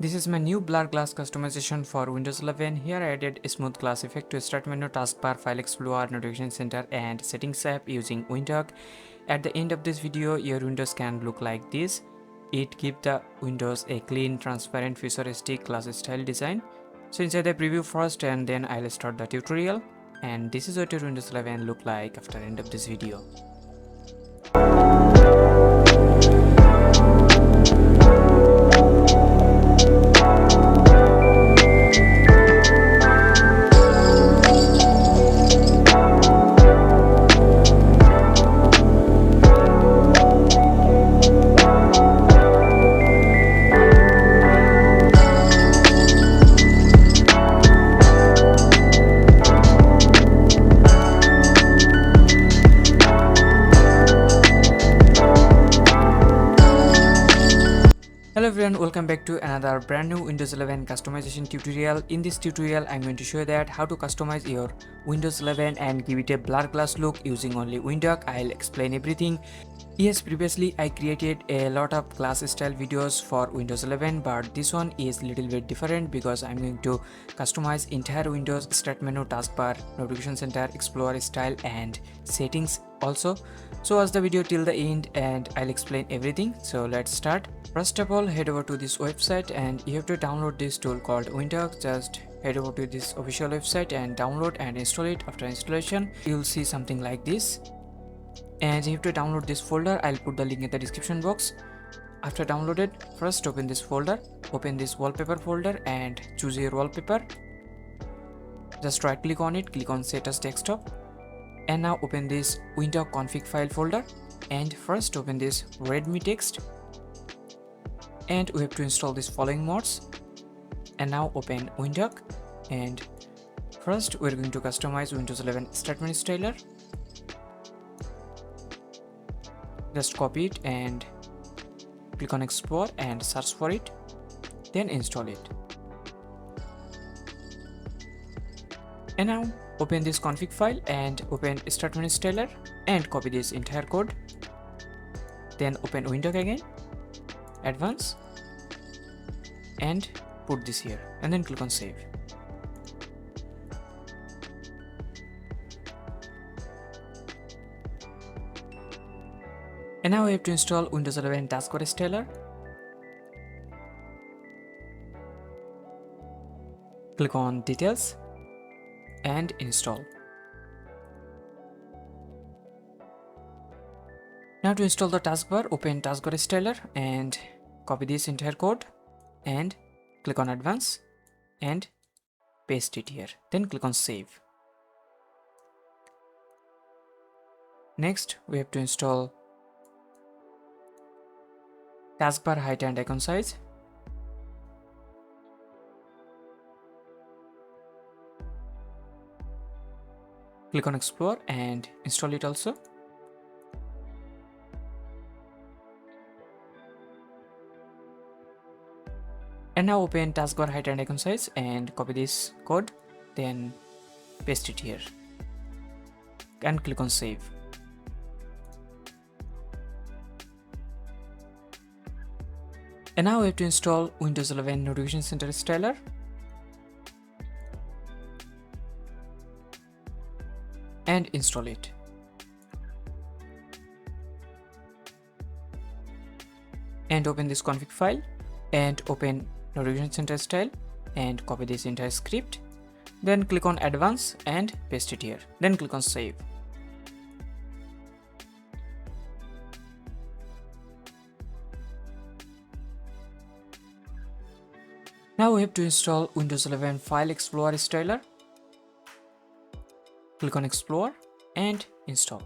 This is my new blur glass customization for Windows 11. Here I added a smooth glass effect to start menu, taskbar, file explorer, notification center and settings app using Windhawk. At the end of this video, your windows can look like this. It gives the windows a clean, transparent, futuristic glass style design. So inside the preview first and then I'll start the tutorial. And this is what your Windows 11 look like after end of this video. Hello everyone, welcome back to another brand new Windows 11 customization tutorial. In this tutorial, I'm going to show you that how to customize your Windows 11 and give it a blur glass look using only Windhawk. I'll explain everything. Yes, previously I created a lot of glass style videos for Windows 11, but this one is little bit different because I'm going to customize entire Windows start menu, taskbar, notification center, explorer style and settings also. So watch the video till the end and I'll explain everything. So let's start. First of all, head over to this website and you have to download this tool called Windhawk. Just head over to this official website and download and install it. After installation, you'll see something like this. And you have to download this folder. I'll put the link in the description box. After downloaded, first open this folder, open this wallpaper folder and choose your wallpaper. Just right click on it, click on set as desktop. And now open this Windhawk config file folder and first open this readme text. And we have to install these following mods. And now open Windhawk and first we're going to customize Windows 11 start menu styler. Just copy it and click on export and search for it, then install it. And now open this config file and open start menu styler and copy this entire code. Then open Windhawk again, advance and put this here and then click on save. And now we have to install Windows 11 Taskbar styler. Click on details and install. Now to install the taskbar, open Taskbar styler and copy this entire code and click on advance and paste it here. Then click on save. Next, we have to install taskbar height and icon size. Click on explore and install it also. And now open taskbar height and icon size and copy this code, then paste it here and click on save. And now we have to install Windows 11 Notification Center styler. And install it. And open this config file and open Notification Center style and copy this entire script. Then click on advance and paste it here. Then click on save. Now we have to install Windows 11 File Explorer styler. Click on Explore and install.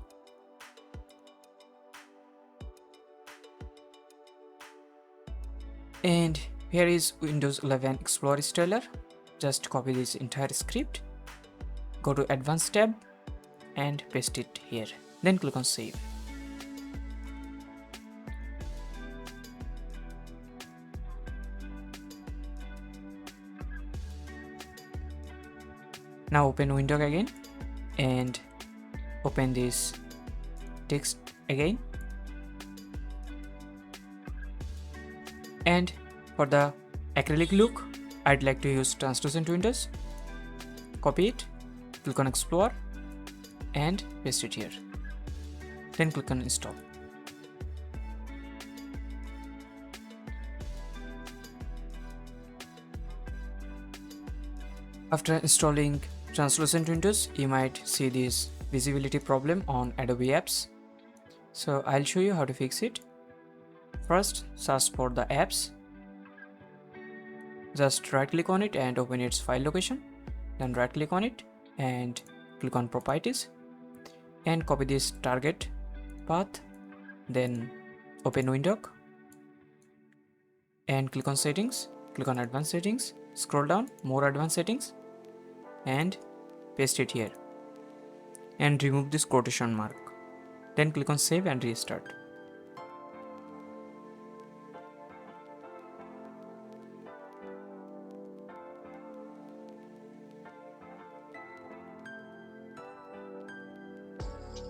And here is Windows 11 Explorer styler. Just copy this entire script, go to Advanced tab and paste it here. Then click on Save. Now open Windhawk again and open this text again, and for the acrylic look, I'd like to use translucent windows. Copy it, click on explore and paste it here. Then click on install. After installing translucent windows, you might see this visibility problem on Adobe apps. So I'll show you how to fix it. First, search for the apps. Just right click on it and open its file location. Then right click on it and click on properties and copy this target path. Then open Windhawk and click on settings. Click on advanced settings. Scroll down, more advanced settings, and paste it here. And remove this quotation mark. Then click on save and restart.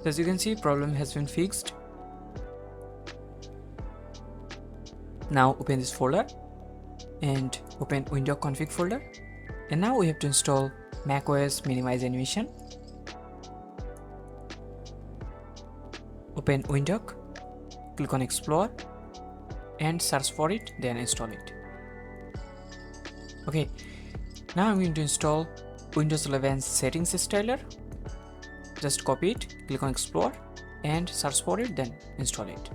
So as you can see, problem has been fixed. Now open this folder and open Windhawk config folder. And now we have to install macOS minimize animation. Open Windhawk, click on explore and search for it, then install it. Okay, now I'm going to install Windows 11 settings styler. Just copy it, click on explore and search for it, then install it.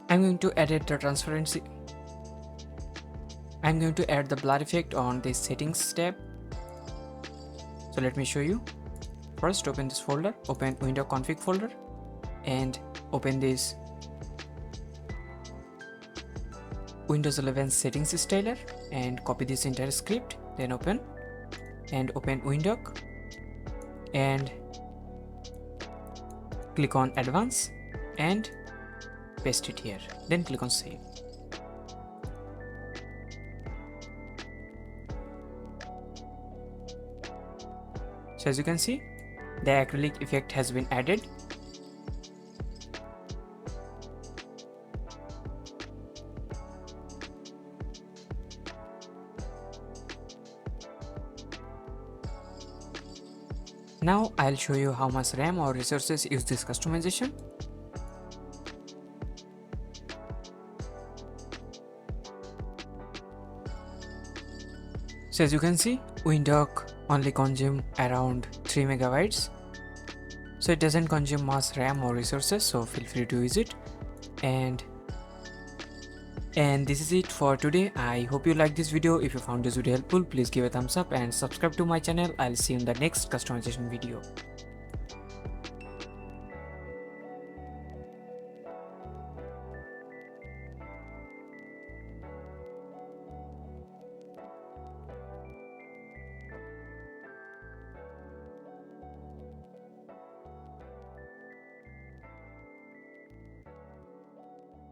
I'm going to edit the transparency. I'm going to add the blur effect on this settings tab. So let me show you. First, open this folder, open Windhawk config folder and open this Windows 11 settings styler and copy this entire script. Then open Windhawk and click on advanced and paste it here. Then click on save. So as you can see, the acrylic effect has been added. Now I'll show you how much RAM or resources use this customization. So as you can see, Windhawk only consume around 3 megabytes. So it doesn't consume much RAM or resources, so feel free to use it. And this is it for today. I hope you liked this video. If you found this video helpful, please give a thumbs up and subscribe to my channel. I'll see you in the next customization video.